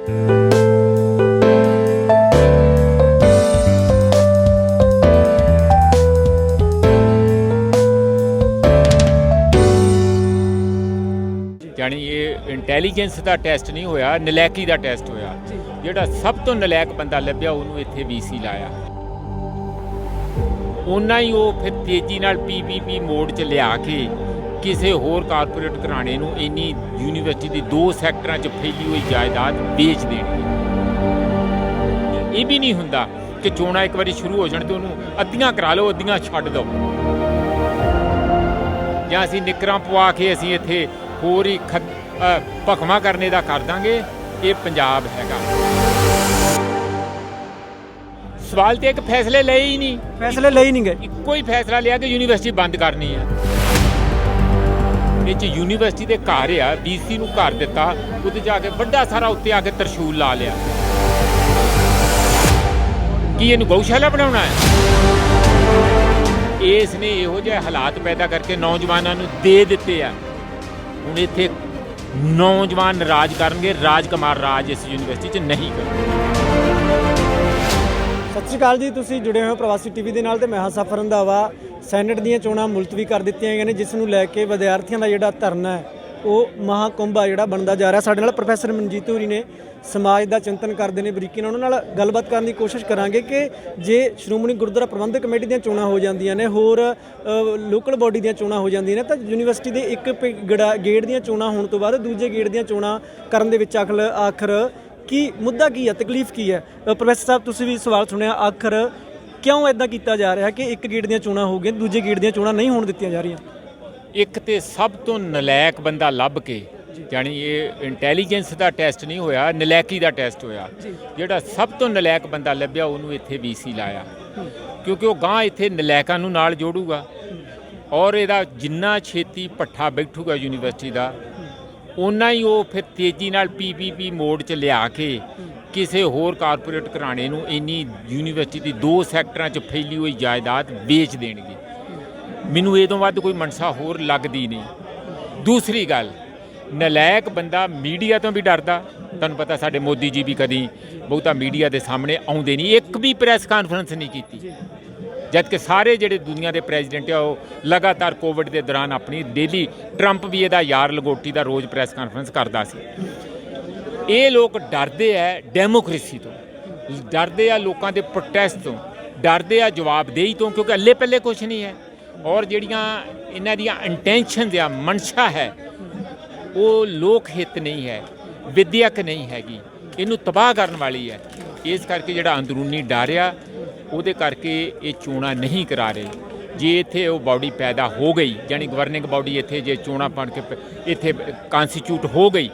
यानी ये इंटैलीजेंस का टैसट नहीं होया, नलैकी का टैसट होया। जिहड़ा सब तो नलैक बंदा लभ्या उन्होंने इत्थे VC लाया, उन्ना ही वो फिर तेजी नाल PPP मोड च लिया के किसी होर कारपोरेट घराणे नूं इन्नी यूनीवर्सिटी की 2 सैक्टरां च फैली हुई जायदाद बेच देणगे। ये भी नहीं हुंदा कि चोणां एक बारी शुरू हो जाण ते उहनूं अद्धियां करा लो, अद्धियां छड्ड दो, जां असीं निकरां पवा के असीं इत्थे होर ही भखमा करने का कर देंगे। ये पंजाब हैगा। सवाल तो एक फैसले ले ही नहीं, फैसले ले ही नहीं गए। कोई फैसला लिया कि यूनीवर्सिटी बंद करनी है। ये यूनीवर्सिटी के घर आ, VC नूं घर दिता, उहदे जाके बड़ा सारा उत्ते आके तरशूल ला लिया कि इहनूं गौशाला बनाउणा है। इसने इहो जिहे हालात पैदा करके नौजवानों नूं दे दिते आ। हुण इत्थे नौजवान राज करनगे, राजकुमार राज इस यूनीवर्सिटी च नहीं करनगे। सत श्री अकाल जी, तुसीं जुड़े हो प्रवासी TV ਦੇ ਨਾਲ ਤੇ ਮੈਂ ਹਾਂ ਸਫਰ ਰੰਧਾਵਾ। ਸੈਨੇਟ ਦੀਆਂ ਚੋਣਾਂ ਮੁਲਤਵੀ ਕਰ ਦਿੱਤੀਆਂ ਗਈਆਂ ਨੇ, ਜਿਸ ਨੂੰ ਲੈ ਕੇ ਵਿਦਿਆਰਥੀਆਂ ਦਾ ਜਿਹੜਾ ਧਰਨਾ ਹੈ ਉਹ ਮਹਾਕੁੰਭ ਆ ਜਿਹੜਾ ਬਣਦਾ ਜਾ ਰਿਹਾ। ਸਾਡੇ ਨਾਲ ਪ੍ਰੋਫੈਸਰ ਮਨਜੀਤ ਹੋਰੀ ਨੇ, ਸਮਾਜ ਦਾ ਚਿੰਤਨ ਕਰਦੇ ਨੇ ਬਰੀਕੀ ਨਾਲ, ਉਹਨਾਂ ਨਾਲ ਗੱਲਬਾਤ ਕਰਨ ਦੀ ਕੋਸ਼ਿਸ਼ ਕਰਾਂਗੇ ਕਿ ਜੇ ਸ਼੍ਰੋਮਣੀ ਗੁਰਦੁਆਰਾ ਪ੍ਰਬੰਧਕ ਕਮੇਟੀ ਦੀਆਂ ਚੋਣਾਂ ਹੋ ਜਾਂਦੀਆਂ ਨੇ, ਹੋਰ ਲੋਕਲ ਬੋਡੀ ਦੀਆਂ ਚੋਣਾਂ ਹੋ ਜਾਂਦੀਆਂ ਨੇ, ਤਾਂ ਯੂਨੀਵਰਸਿਟੀ ਦੇ ਇੱਕ ਗੇੜ ਦੀਆਂ ਚੋਣਾਂ ਹੋਣ ਤੋਂ ਬਾਅਦ ਦੂਜੇ ਗੇੜ ਦੀਆਂ ਚੋਣਾਂ ਕਰਨ ਦੇ ਵਿੱਚ ਆਖਰ ਕੀ ਮੁੱਦਾ ਕੀ ਹੈ, ਤਕਲੀਫ ਕੀ ਹੈ? ਪ੍ਰੋਫੈਸਰ ਸਾਹਿਬ, ਤੁਸੀਂ ਵੀ ਸਵਾਲ ਸੁਣਿਆ, ਆਖਰ ਕਿਉਂ ਇੱਦਾਂ ਕੀਤਾ ਜਾ ਰਿਹਾ ਕਿ ਇੱਕ ਗੇੜ ਦੀਆਂ ਚੋਣਾਂ ਹੋ ਗਈਆਂ, ਦੂਜੇ ਗੇੜ ਦੀਆਂ ਚੋਣਾਂ ਨਹੀਂ ਹੋਣ ਦਿੱਤੀਆਂ ਜਾ ਰਹੀਆਂ? एक तो सब तो नलैक बंदा लभ के, यानी ये इंटैलीजेंस का टैसट नहीं होया, नलैकी का टैसट होया। जिहड़ा सब तो नलैक बंदा लभ्या उन्होंने इत्थे VC लाया, क्योंकि वो गां इत्थे नलैकां नूं नाल जोड़ूगा और इहदा जिन्ना छेती पट्ठा बैठूगा यूनीवर्सिटी का, उन्ना ही वो फिर तेजी नाल PPP मोड च लिया के किसी होर कारपोरेट घराणे नूं इन्नी यूनीवर्सिटी की 2 सैक्टरां च फैली हुई जायदाद बेच देणगे। मैनू ये तो वध कोई मनसा होर लगदी नहीं। दूसरी गल, नलैक बंदा मीडिया तो भी डरदा। तुहानूं पता साडे मोदी जी भी कदी बहुता मीडिया के सामने आउंदे नहीं, एक भी प्रैस कानफ्रेंस नहीं की, जबकि सारे जिहड़े दुनिया के प्रेजिडेंट आ वो लगातार कोविड के दौरान अपनी डेली, ट्रंप भी इहदा यार लंगोटी का रोज़ प्रैस कानफ्रेंस करता सी। ये लोग डरदे है डेमोक्रेसी तो, डरदे आ लोगों के प्रोटेस्ट तो, डरदे आ जवाबदेही तो, क्योंकि अल्ले पल्ले कुछ नहीं है। और जिहड़ियां इन्हां दियां इंटेंशन या मनशा है वो लोक हित नहीं है, विद्यक नहीं हैगी, इनू तबाह करने वाली है। इस करके जिहड़ा अंदरूनी डर आ उहदे करके ये चोणां नहीं करा रहे। जे इत्थे वो बॉडी पैदा हो गई, यानी गवर्निंग बॉडी इत्थे जे चोणां बन के इत्थे कॉन्स्टिट्यूट हो गई,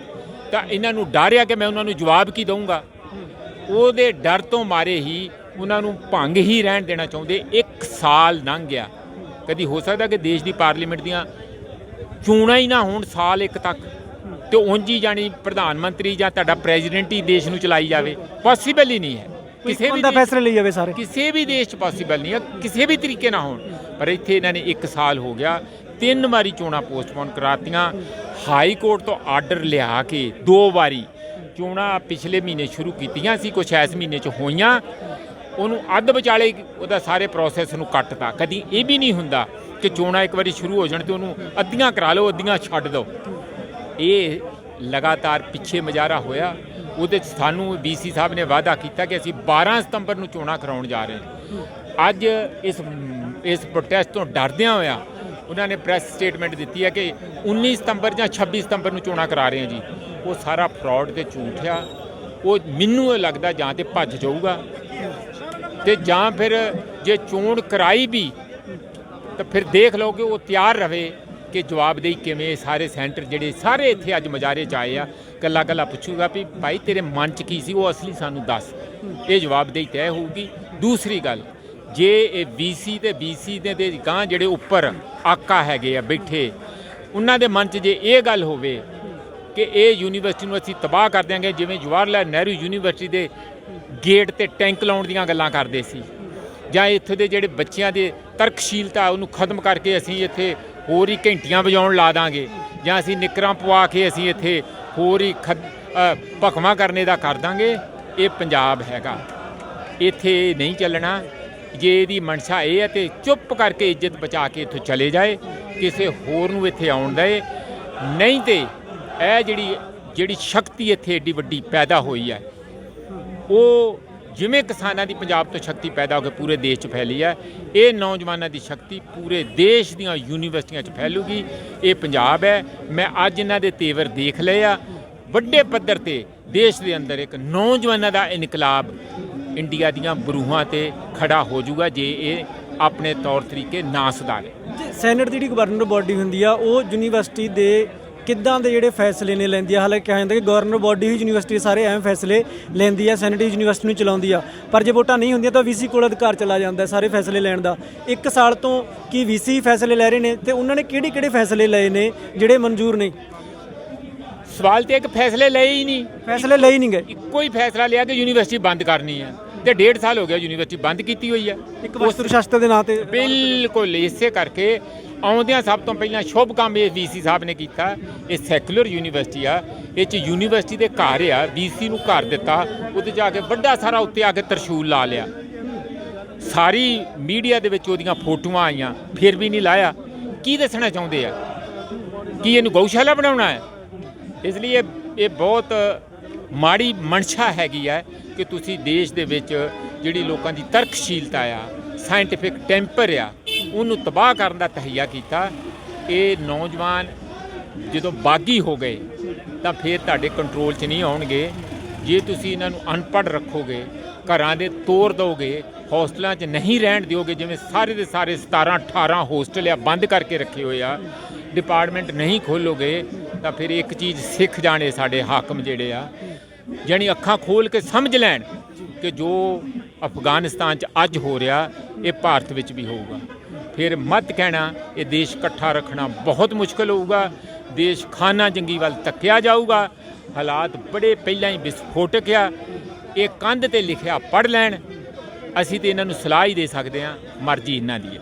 तो इन्हां नूं डर आ कि मैं उन्हां नूं जवाब की दूँगा। उहदे डर तो मारे ही उन्हां नूं भंग ही रहन देना चाहुंदे। 1 साल लंघ गया, कभी हो सकता कि देश की पार्लीमेंट दियां चोणां ही ना होण साल एक तक, तो उंज ही जानी प्रधानमंत्री जां तुहाडा प्रेजिडेंट ही देश नूं चलाई जावे, पॉसीबल ही नहीं है। किसी भी फैसले लिए जावे सारे, किसी भी देश च पॉसीबल नहीं है, किसी भी तरीके ना होण। पर इत्थे इन्हां ने 1 साल हो गया, 3 वारी चोणां पोस्टपोन करातियां। हाई कोर्ट तो आर्डर लिया के 2 वारी चोणां पिछले महीने शुरू कीतियां सी, कुछ इस महीने च होईयां, ਉਹਨੂੰ ਅੱਧ ਵਿਚਾਲੇ ਉਹਦਾ ਸਾਰੇ ਪ੍ਰੋਸੈਸ ਨੂੰ ਕੱਟਤਾ। ਕਦੀ ਇਹ ਵੀ ਨਹੀਂ ਹੁੰਦਾ ਕਿ ਚੋਣਾਂ ਇੱਕ ਵਾਰੀ ਸ਼ੁਰੂ ਹੋ ਜਾਣ ਤੇ ਉਹਨੂੰ ਅੱਧੀਆਂ ਕਰਾ ਲਓ, ਅੱਧੀਆਂ ਛੱਡ ਦਿਓ। ਇਹ ਲਗਾਤਾਰ ਪਿੱਛੇ ਮਜਾਰਾ ਹੋਇਆ। ਉਹਦੇ 'ਚ ਸਾਨੂੰ VC ਸਾਹਿਬ ਨੇ ਵਾਅਦਾ ਕੀਤਾ ਕਿ ਅਸੀਂ 12 ਸਤੰਬਰ ਨੂੰ ਚੋਣਾਂ ਕਰਾਉਣ ਜਾ ਰਹੇ ਹਾਂ। ਅੱਜ ਇਸ ਪ੍ਰੋਟੈਸਟ ਤੋਂ ਡਰਦਿਆਂ ਹੋਇਆ ਉਹਨਾਂ ਨੇ ਪ੍ਰੈਸ ਸਟੇਟਮੈਂਟ ਦਿੱਤੀ ਹੈ ਕਿ 19 ਸਤੰਬਰ ਜਾਂ 26 ਸਤੰਬਰ ਨੂੰ ਚੋਣਾਂ ਕਰਾ ਰਹੇ ਹਾਂ ਜੀ। ਉਹ ਸਾਰਾ ਫਰਾਡ ਤੇ ਝੂਠ ਆ। ਉਹ ਮੈਨੂੰ ਇਹ ਲੱਗਦਾ ਜਾਂ ਤੇ ਭੱਜ ਜਾਊਗਾ ਤੇ ਜਾਂ ਫਿਰ ਜੇ ਚੋਣ ਕਰਾਈ ਵੀ ਤਾਂ ਫਿਰ ਦੇਖ ਲਓ ਕਿ ਉਹ ਤਿਆਰ ਰਵੇ ਕਿ ਜਵਾਬਦੇਹੀ ਕਿਵੇਂ। ਸਾਰੇ ਸੈਂਟਰ ਜਿਹੜੇ ਸਾਰੇ ਇੱਥੇ ਅੱਜ ਮੁਜ਼ਾਹਰੇ 'ਚ ਆਏ ਆ, ਕੱਲਾ ਕੱਲਾ ਪੁੱਛੂਗਾ ਵੀ ਭਾਈ ਤੇਰੇ ਮਨ 'ਚ ਕੀ ਸੀ, ਉਹ ਅਸਲੀ ਸਾਨੂੰ ਦੱਸ। ਇਹ ਜਵਾਬਦੇਹੀ ਤੈਅ ਹੋਊਗੀ। ਦੂਸਰੀ ਗੱਲ, ਜੇ ਇਹ VC ਤੇ BC ਦੇ ਗਾਂ ਜਿਹੜੇ ਉੱਪਰ ਆਕਾ ਹੈਗੇ ਆ ਬੈਠੇ, ਉਹਨਾਂ ਦੇ ਮਨ 'ਚ ਜੇ ਇਹ ਗੱਲ ਹੋਵੇ ਕਿ ਇਹ ਯੂਨੀਵਰਸਿਟੀ ਨੂੰ ਅਸੀਂ ਤਬਾਹ ਕਰ ਦਿਆਂਗੇ, ਜਿਵੇਂ ਜਵਾਹਰ ਲਾਲ ਨਹਿਰੂ ਯੂਨੀਵਰਸਿਟੀ ਦੇ ਗੇਟ ਤੇ ਟੈਂਕ ਲਾਉਣ ਦੀਆਂ ਗੱਲਾਂ ਕਰਦੇ ਸੀ, ਜਾਂ ਇੱਥੇ ਦੇ ਜਿਹੜੇ ਬੱਚਿਆਂ ਦੇ ਤਰਕਸ਼ੀਲਤਾ ਉਹਨੂੰ ਖਤਮ ਕਰਕੇ ਅਸੀਂ ਇੱਥੇ ਹੋਰ ਹੀ ਘੰਟੀਆਂ ਵਜਾਉਣ ਲਾ ਦਾਂਗੇ ਜਾਂ ਅਸੀਂ ਨਿੱਕਰਾਂ ਪਵਾ ਕੇ ਅਸੀਂ ਇੱਥੇ ਹੋਰ ਹੀ ਭਖਵਾਂ ਕਰਨੇ ਦਾ ਕਰ ਦਾਂਗੇ। ਇਹ ਪੰਜਾਬ ਹੈਗਾ, ਇੱਥੇ ਨਹੀਂ ਚੱਲਣਾ। ਜੇ ਇਹਦੀ ਮਨਸ਼ਾ ਇਹ ਹੈ ਤੇ ਚੁੱਪ ਕਰਕੇ ਇੱਜ਼ਤ ਬਚਾ ਕੇ ਇੱਥੋਂ ਚਲੇ ਜਾਏ, ਕਿਸੇ ਹੋਰ ਨੂੰ ਇੱਥੇ ਆਉਣ ਦੇਏ। ਨਹੀਂ ਤੇ ਇਹ ਜਿਹੜੀ ਸ਼ਕਤੀ ਇੱਥੇ ਏਡੀ ਵੱਡੀ ਪੈਦਾ ਹੋਈ ਹੈ, ਉਹ ਜਿਵੇਂ ਕਿਸਾਨਾਂ ਦੀ ਪੰਜਾਬ ਤੋਂ ਸ਼ਕਤੀ ਪੈਦਾ ਹੋ ਕੇ ਪੂਰੇ ਦੇਸ਼ 'ਚ ਫੈਲੀ ਹੈ, ਇਹ ਨੌਜਵਾਨਾਂ ਦੀ ਸ਼ਕਤੀ ਪੂਰੇ ਦੇਸ਼ ਦੀਆਂ ਯੂਨੀਵਰਸਿਟੀਆਂ 'ਚ ਫੈਲੂਗੀ। ਇਹ ਪੰਜਾਬ ਹੈ। ਮੈਂ ਅੱਜ ਇਹਨਾਂ ਦੇ ਤੇਵਰ ਦੇਖ ਲਏ ਆ। ਵੱਡੇ ਪੱਧਰ ਤੇ ਦੇਸ਼ ਦੇ ਅੰਦਰ ਇੱਕ ਨੌਜਵਾਨਾਂ ਦਾ ਇਨਕਲਾਬ ਇੰਡੀਆ ਦੀਆਂ ਬਰੂਹਾਂ ਤੇ ਖੜਾ ਹੋ ਜਾਊਗਾ ਜੇ ਇਹ ਆਪਣੇ ਤੌਰ ਤਰੀਕੇ ਨਾ ਸੁਧਾਰੇ। ਸੈਨੇਟ ਦੀ ਜਿਹੜੀ ਗਵਰਨਰ ਬੋਡੀ ਹੁੰਦੀ ਆ, ਉਹ ਯੂਨੀਵਰਸਿਟੀ ਦੇ ਕਿੱਦਾਂ ਦੇ ਜਿਹੜੇ ਫੈਸਲੇ ਨੇ ਲੈਂਦੀ ਆ। ਹਾਲਾਂਕਿ ਕਿਹਾ ਜਾਂਦਾ ਕਿ ਗਵਰਨਰ ਬੋਡੀ ਹੀ ਯੂਨੀਵਰਸਿਟੀ ਸਾਰੇ ਅਹਿਮ ਫੈਸਲੇ ਲੈਂਦੀ ਆ, ਸੈਨੇਟ ਯੂਨੀਵਰਸਿਟੀ ਨੂੰ ਚਲਾਉਂਦੀ ਆ। ਪਰ ਜੇ ਵੋਟਾਂ ਨਹੀਂ ਹੁੰਦੀਆਂ ਤਾਂ ਵੀਸੀ ਕੋਲ ਅਧਿਕਾਰ ਚਲਾ ਜਾਂਦਾ ਸਾਰੇ ਫੈਸਲੇ ਲੈਣ ਦਾ। 1 ਸਾਲ ਤੋਂ ਕੀ ਵੀਸੀ ਫੈਸਲੇ ਲੈ ਰਹੇ ਨੇ ਤੇ ਉਹਨਾਂ ਨੇ ਕਿਹੜੇ ਫੈਸਲੇ ਲਏ ਨੇ ਜਿਹੜੇ ਮਨਜ਼ੂਰ ਨਹੀਂ? ਸਵਾਲ ਤੇ ਇੱਕ ਫੈਸਲੇ ਲਏ ਹੀ ਨਹੀਂ, ਫੈਸਲੇ ਲਏ ਨਹੀਂ ਗਏ। ਇੱਕੋ ਹੀ ਫੈਸਲਾ ਲਿਆ ਕਿ ਯੂਨੀਵਰਸਿਟੀ ਬੰਦ ਕਰਨੀ ਹੈ ਤੇ 1.5 ਸਾਲ ਹੋ ਗਿਆ ਯੂਨੀਵਰਸਿਟੀ ਬੰਦ ਕੀਤੀ ਹੋਈ ਹੈ ਇੱਕ ਵਸਤੂ ਸ਼ਾਸਤਰ ਦੇ ਨਾਂ ਤੇ। ਬਿਲਕੁਲ ਇਸੇ ਕਰਕੇ ਆਉਂਦਿਆਂ ਸਭ ਤੋਂ ਪਹਿਲਾਂ ਸ਼ੁਭ ਕੰਮ ਇਹ ਵੀਸੀ ਸਾਹਿਬ ਨੇ ਕੀਤਾ। ਇਹ ਸੈਕੂਲਰ ਯੂਨੀਵਰਸਿਟੀ ਆ, ਇਹ 'ਚ ਯੂਨੀਵਰਸਿਟੀ ਦੇ ਘਰ ਆ, ਵੀਸੀ ਨੂੰ ਘਰ ਦਿੱਤਾ, ਉਹਦੇ ਜਾ ਕੇ ਵੱਡਾ ਸਾਰਾ ਉੱਤੇ ਆ ਕੇ ਤਰਸ਼ੂਲ ਲਾ ਲਿਆ। ਸਾਰੀ ਮੀਡੀਆ ਦੇ ਵਿੱਚ ਉਹਦੀਆਂ ਫੋਟੋਆਂ ਆਈਆਂ, ਫਿਰ ਵੀ ਨਹੀਂ ਲਾਇਆ। ਕੀ ਦੱਸਣਾ ਚਾਹੁੰਦੇ ਆ? ਕੀ ਇਹਨੂੰ ਗਊਸ਼ਾਲਾ ਬਣਾਉਣਾ ਹੈ? ਇਸ ਲਈ ਇਹ ਬਹੁਤ ਮਾੜੀ ਮਨਸ਼ਾ ਹੈਗੀ ਹੈ ਕਿ ਤੁਸੀਂ ਦੇਸ਼ ਦੇ ਵਿੱਚ ਜਿਹੜੀ ਲੋਕਾਂ ਦੀ ਤਰਕਸ਼ੀਲਤਾ ਆ, ਸਾਇੰਟੀਫਿਕ ਟੈਂਪਰ ਆ, ਉਹਨੂੰ ਤਬਾਹ ਕਰਨ ਦਾ ਤਹਈਆ ਕੀਤਾ। ਇਹ ਨੌਜਵਾਨ ਜਦੋਂ ਬਾਗੀ ਹੋ ਗਏ ਤਾਂ ਫਿਰ ਤੁਹਾਡੇ ਕੰਟਰੋਲ 'ਚ ਨਹੀਂ ਆਉਣਗੇ। ਜੇ ਤੁਸੀਂ ਇਹਨਾਂ ਨੂੰ ਅਨਪੜ੍ਹ ਰੱਖੋਗੇ, ਘਰਾਂ ਦੇ ਤੋੜ ਦਿਓਗੇ, ਹੋਸਟਲਾਂ 'ਚ ਨਹੀਂ ਰਹਿਣ ਦਿਓਗੇ, ਜਿਵੇਂ ਸਾਰੇ ਦੇ ਸਾਰੇ 17-18 ਹੋਸਟਲ ਆ ਬੰਦ ਕਰਕੇ ਰੱਖੇ ਹੋਏ ਆ, ਡਿਪਾਰਟਮੈਂਟ ਨਹੀਂ ਖੋਲੋਗੇ, ਤਾਂ ਫਿਰ ਇੱਕ ਚੀਜ਼ ਸਿੱਖ ਜਾਣੇ ਸਾਡੇ ਹਾਕਮ ਜਿਹੜੇ ਆ, ਜਾਣੀ ਅੱਖਾਂ ਖੋਲ੍ਹ ਕੇ ਸਮਝ ਲੈਣ ਕਿ ਜੋ ਅਫਗਾਨਿਸਤਾਨ 'ਚ ਅੱਜ ਹੋ ਰਿਹਾ ਇਹ ਭਾਰਤ ਵਿੱਚ ਵੀ ਹੋਊਗਾ। ਫਿਰ ਮਤ ਕਹਿਣਾ ਇਹ ਦੇਸ਼ ਇਕੱਠਾ ਰੱਖਣਾ ਬਹੁਤ ਮੁਸ਼ਕਲ ਹੋਊਗਾ। ਦੇਸ਼ ਖਾਨਾ ਜੰਗੀ ਵੱਲ ਧੱਕਿਆ ਜਾਊਗਾ। ਹਾਲਾਤ ਬੜੇ ਪਹਿਲਾਂ ਹੀ ਵਿਸਫੋਟਕ ਆ। ਇਹ ਕੰਧ ਤੇ ਲਿਖਿਆ ਪੜ੍ਹ ਲੈਣ। ਅਸੀਂ ਤੇ ਇਹਨਾਂ ਨੂੰ ਸਲਾਹ ਹੀ ਦੇ ਸਕਦੇ ਹਾਂ, ਮਰਜ਼ੀ ਇਹਨਾਂ ਦੀ ਹੈ।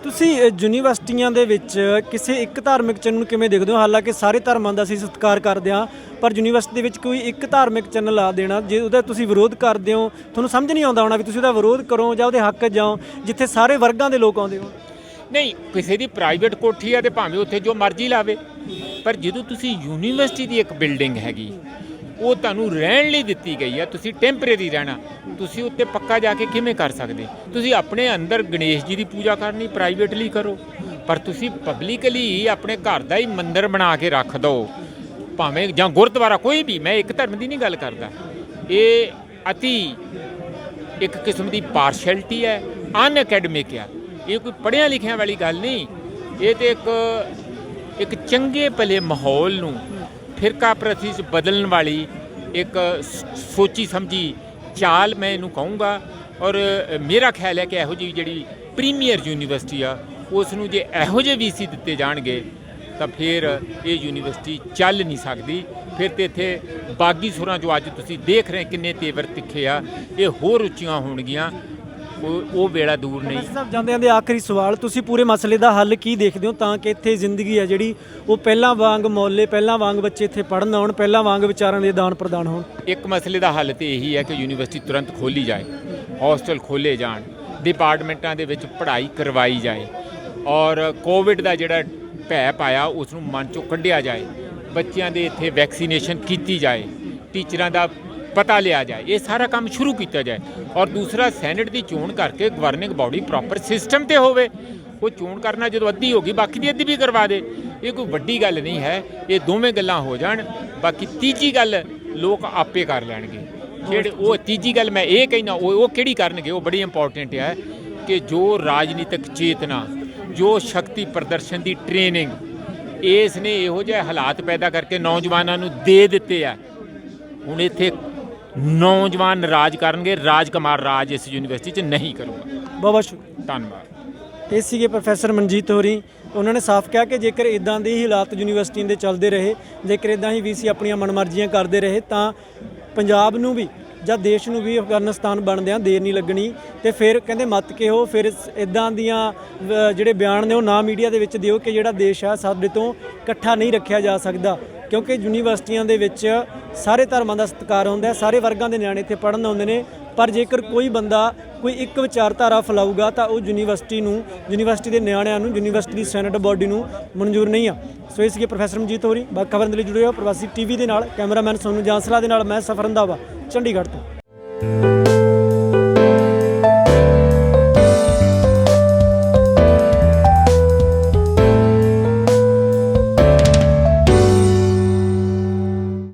ਤੁਸੀਂ ਯੂਨੀਵਰਸਿਟੀਆਂ ਦੇ ਵਿੱਚ ਕਿਸੇ ਇੱਕ ਧਾਰਮਿਕ ਚੈਨਲ ਨੂੰ ਕਿਵੇਂ ਦੇਖਦੇ ਹੋ? ਹਾਲਾਂਕਿ ਸਾਰੇ ਧਰਮਾਂ ਦਾ ਅਸੀਂ ਸਤਿਕਾਰ ਕਰਦੇ ਹਾਂ, ਪਰ ਯੂਨੀਵਰਸਿਟੀ ਦੇ ਵਿੱਚ ਕੋਈ ਇੱਕ ਧਾਰਮਿਕ ਚੈਨਲ ਲਾ ਦੇਣਾ, ਜੇ ਉਹਦਾ ਤੁਸੀਂ ਵਿਰੋਧ ਕਰਦੇ ਹੋ, ਤੁਹਾਨੂੰ ਸਮਝ ਨਹੀਂ ਆਉਂਦਾ ਹੋਣਾ ਵੀ ਤੁਸੀਂ ਉਹਦਾ ਵਿਰੋਧ ਕਰੋ ਜਾਂ ਉਹਦੇ ਹੱਕ 'ਚ ਜਾਓ, ਜਿੱਥੇ ਸਾਰੇ ਵਰਗਾਂ ਦੇ ਲੋਕ ਆਉਂਦੇ ਹੋ। ਨਹੀਂ, ਕਿਸੇ ਦੀ ਪ੍ਰਾਈਵੇਟ ਕੋਠੀ ਹੈ ਤੇ ਭਾਵੇਂ ਉੱਥੇ ਜੋ ਮਰਜ਼ੀ ਲਾਵੇ, ਪਰ ਜਦੋਂ ਤੁਸੀਂ ਯੂਨੀਵਰਸਿਟੀ ਦੀ ਇੱਕ ਬਿਲਡਿੰਗ ਹੈਗੀ, ਉਹ ਤੁਹਾਨੂੰ ਰਹਿਣ ਲਈ ਦਿੱਤੀ ਗਈ ਹੈ, ਤੁਸੀਂ ਟੈਂਪਰੇਰੀ ਰਹਿਣਾ, ਤੁਸੀਂ ਉੱਤੇ ਪੱਕਾ ਜਾ ਕੇ ਕਿਵੇਂ ਕਰ ਸਕਦੇ? ਤੁਸੀਂ ਆਪਣੇ ਅੰਦਰ ਗਣੇਸ਼ ਜੀ ਦੀ ਪੂਜਾ ਕਰਨੀ ਪ੍ਰਾਈਵੇਟਲੀ ਕਰੋ, ਪਰ ਤੁਸੀਂ ਪਬਲਿਕਲੀ ਆਪਣੇ ਘਰ ਦਾ ਹੀ ਮੰਦਿਰ ਬਣਾ ਕੇ ਰੱਖ ਦਿਓ, ਭਾਵੇਂ ਜਾਂ ਗੁਰਦੁਆਰਾ ਕੋਈ ਵੀ। ਮੈਂ ਇੱਕ ਧਰਮ ਦੀ ਨਹੀਂ ਗੱਲ ਕਰਦਾ। ਇਹ ਅਤੀ ਇੱਕ ਕਿਸਮ ਦੀ ਪਾਰਸ਼ੈਲਿਟੀ ਹੈ, ਅਨਅਕੈਡਮਿਕ ਆ। ਇਹ ਕੋਈ ਪੜ੍ਹਿਆ ਲਿਖਿਆ ਵਾਲੀ ਗੱਲ ਨਹੀਂ। ਇਹ ਤੇ ਇੱਕ ਚੰਗੇ ਭਲੇ ਮਾਹੌਲ ਨੂੰ ਫਿਰਕਾ ਪ੍ਰਸਤੀ 'ਚ ਬਦਲਣ ਵਾਲੀ ਇੱਕ ਸੋਚੀ ਸਮਝੀ ਚਾਲ ਮੈਂ ਇਹਨੂੰ ਕਹੂੰਗਾ। ਔਰ ਮੇਰਾ ਖਿਆਲ ਹੈ ਕਿ ਇਹੋ ਜਿਹੀ ਜਿਹੜੀ ਪ੍ਰੀਮੀਅਰ ਯੂਨੀਵਰਸਿਟੀ ਆ, ਉਸ ਨੂੰ ਜੇ ਇਹੋ ਜਿਹੇ ਵੀਸੀ ਦਿੱਤੇ ਜਾਣਗੇ ਤਾਂ ਫਿਰ ਇਹ ਯੂਨੀਵਰਸਿਟੀ ਚੱਲ ਨਹੀਂ ਸਕਦੀ। ਫਿਰ ਤੇ ਇੱਥੇ ਬਾਗੀ ਸੁਰਾਂ ਜੋ ਅੱਜ ਤੁਸੀਂ ਦੇਖ ਰਹੇ ਕਿੰਨੇ ਤੇਵਰ ਤਿੱਖੇ ਆ, ਇਹ ਹੋਰ ਉੱਚੀਆਂ ਹੋਣਗੀਆਂ। ਉਹ ਵੇਲਾ ਦੂਰ ਨਹੀਂ। ਸਾਹਿਬ ਜਾਂਦੇ ਆਂਦੇ ਆਖਰੀ ਸਵਾਲ, ਤੁਸੀਂ ਪੂਰੇ ਮਸਲੇ ਦਾ ਹੱਲ ਕੀ ਦੇਖਦੇ ਹੋ ਤਾਂ ਕਿ ਇੱਥੇ ਜ਼ਿੰਦਗੀ ਹੈ ਜਿਹੜੀ ਉਹ ਪਹਿਲਾਂ ਵਾਂਗ ਮੌਲੇ, ਪਹਿਲਾਂ ਵਾਂਗ ਬੱਚੇ ਇੱਥੇ ਪੜ੍ਹਨ ਆਉਣ, ਪਹਿਲਾਂ ਵਾਂਗ ਵਿਚਾਰਾਂ ਦੇ ਆਦਾਨ ਪ੍ਰਦਾਨ ਹੋਣ? ਇੱਕ ਮਸਲੇ ਦਾ ਹੱਲ ਤੇ ਇਹੀ ਹੈ ਕਿ ਯੂਨੀਵਰਸਿਟੀ ਤੁਰੰਤ ਖੋਲ੍ਹੀ ਜਾਏ, ਹੋਸਟਲ ਖੋਲ੍ਹੇ ਜਾਣ, ਡਿਪਾਰਟਮੈਂਟਾਂ ਦੇ ਵਿੱਚ ਪੜ੍ਹਾਈ ਕਰਵਾਈ ਜਾਏ, ਔਰ ਕੋਵਿਡ ਦਾ ਜਿਹੜਾ ਭੈ ਪਾਇਆ ਉਸ ਨੂੰ ਮਨ ਚੋਂ ਕੱਢਿਆ ਜਾਏ, ਬੱਚਿਆਂ ਦੇ ਇੱਥੇ ਵੈਕਸੀਨੇਸ਼ਨ ਕੀਤੀ ਜਾਏ, ਟੀਚਰਾਂ ਦਾ ਪਤਾ ਲਿਆ ਜਾਏ, ਇਹ ਸਾਰਾ ਕੰਮ ਸ਼ੁਰੂ ਕੀਤਾ ਜਾਏ। ਔਰ ਦੂਸਰਾ, ਸੈਨੇਟ ਦੀ ਚੋਣ ਕਰਕੇ ਗਵਰਨਿੰਗ ਬਾਡੀ ਪ੍ਰੋਪਰ ਸਿਸਟਮ ਤੇ ਹੋਵੇ। ਉਹ ਚੋਣ ਕਰਨਾ ਜਦੋਂ ਅੱਧੀ ਹੋ ਗਈ, ਬਾਕੀ ਦੀ ਅੱਧੀ ਵੀ ਕਰਵਾ ਦੇ। ਇਹ ਕੋਈ ਵੱਡੀ ਗੱਲ ਨਹੀਂ ਹੈ। ਇਹ ਦੋਵੇਂ ਗੱਲਾਂ ਹੋ ਜਾਣ, ਬਾਕੀ ਤੀਜੀ ਗੱਲ ਲੋਕ ਆਪੇ ਕਰ ਲੈਣਗੇ। ਜਿਹੜੇ ਉਹ ਤੀਜੀ ਗੱਲ ਮੈਂ ਇਹ ਕਹਿਣਾ, ਉਹ ਕਿਹੜੀ ਕਰਨਗੇ, ਉਹ ਬੜੀ ਇੰਪੋਰਟੈਂਟ ਹੈ ਕਿ ਜੋ ਰਾਜਨੀਤਿਕ ਚੇਤਨਾ, ਜੋ ਸ਼ਕਤੀ ਪ੍ਰਦਰਸ਼ਨ ਦੀ ਟ੍ਰੇਨਿੰਗ ਇਸ ਨੇ ਇਹੋ ਜਿਹੇ ਹਾਲਾਤ ਪੈਦਾ ਕਰਕੇ ਨੌਜਵਾਨਾਂ ਨੂੰ ਦੇ ਦਿੱਤੇ ਆ। ਹੁਣ ਇੱਥੇ ਨੌਜਵਾਨ ਰਾਜ ਕਰਨਗੇ, ਰਾਜਕੁਮਾਰ ਰਾਜ ਇਸ ਯੂਨੀਵਰਸਿਟੀ 'ਚ ਨਹੀਂ ਕਰੂਗਾ। ਬਹੁਤ ਬਹੁਤ ਸ਼ੁਕਰੀਆ, ਧੰਨਵਾਦ। ਇਹ ਸੀਗੇ ਪ੍ਰੋਫੈਸਰ ਮਨਜੀਤ ਹੋਰੀ। ਉਹਨਾਂ ਨੇ ਸਾਫ਼ ਕਿਹਾ ਕਿ ਜੇਕਰ ਇਦਾਂ ਦੇ ਹੀ ਹਾਲਾਤ ਯੂਨੀਵਰਸਿਟੀਆਂ ਦੇ ਚੱਲਦੇ ਰਹੇ, ਜੇਕਰ ਇਦਾਂ ਹੀ ਵੀਸੀ ਆਪਣੀਆਂ ਮਨਮਰਜ਼ੀਆਂ ਕਰਦੇ ਰਹੇ ਤਾਂ ਪੰਜਾਬ ਨੂੰ ਵੀ ਜਾਂ ਦੇਸ਼ ਨੂੰ ਵੀ ਅਫਗਾਨਿਸਤਾਨ ਬਣਦਿਆਂ ਦੇਰ ਨਹੀਂ ਲੱਗਣੀ। ਤੇ ਫਿਰ ਕਹਿੰਦੇ ਮਤ ਕਿਹੋ, ਫਿਰ ਇਦਾਂ ਦੀਆਂ ਜਿਹੜੇ ਬਿਆਨ ਨੇ ਉਹ ਨਾ ਮੀਡੀਆ ਦੇ ਵਿੱਚ ਦਿਓ ਕਿ ਜਿਹੜਾ ਦੇਸ਼ ਆ ਸਾਡੇ ਤੋਂ ਇਕੱਠਾ ਨਹੀਂ ਰੱਖਿਆ ਜਾ ਸਕਦਾ, ਕਿਉਂਕਿ ਯੂਨੀਵਰਸਿਟੀਆਂ ਦੇ ਵਿੱਚ ਸਾਰੇ ਧਰਮਾਂ ਦਾ ਸਤਿਕਾਰ ਹੁੰਦਾ ਹੈ, ਸਾਰੇ ਵਰਗਾਂ ਦੇ ਨਿਆਣੇ ਇੱਥੇ ਪੜ੍ਹਨ ਆਉਂਦੇ ਨੇ। ਪਰ ਜੇਕਰ ਕੋਈ ਬੰਦਾ ਕੋਈ ਇੱਕ ਵਿਚਾਰਧਾਰਾ ਫੈਲਾਊਗਾ ਤਾਂ ਉਹ ਯੂਨੀਵਰਸਿਟੀ ਨੂੰ, ਯੂਨੀਵਰਸਿਟੀ ਦੇ ਨਿਆਣਿਆਂ ਨੂੰ, ਯੂਨੀਵਰਸਿਟੀ ਦੀ ਸੈਨੇਟ ਬੋਡੀ ਨੂੰ ਮਨਜ਼ੂਰ ਨਹੀਂ ਆ। ਸੋ ਇਸ ਲਈ ਪ੍ਰੋਫੈਸਰ ਮਨਜੀਤ ਹੋਰੀ ਬਾਕੀ ਖਬਰਾਂ ਦੇ ਲਈ ਜੁੜੇ ਹੋ ਪ੍ਰਵਾਸੀ ਟੀਵੀ ਦੇ ਨਾਲ। ਕੈਮਰਾਮੈਨ ਸੋਨੂੰ ਜਾਂਸਲਾ ਦੇ ਨਾਲ ਮੈਂ ਸਫਰ ਰੰਧਾਵਾ, ਚੰਡੀਗੜ੍ਹ ਤੋਂ।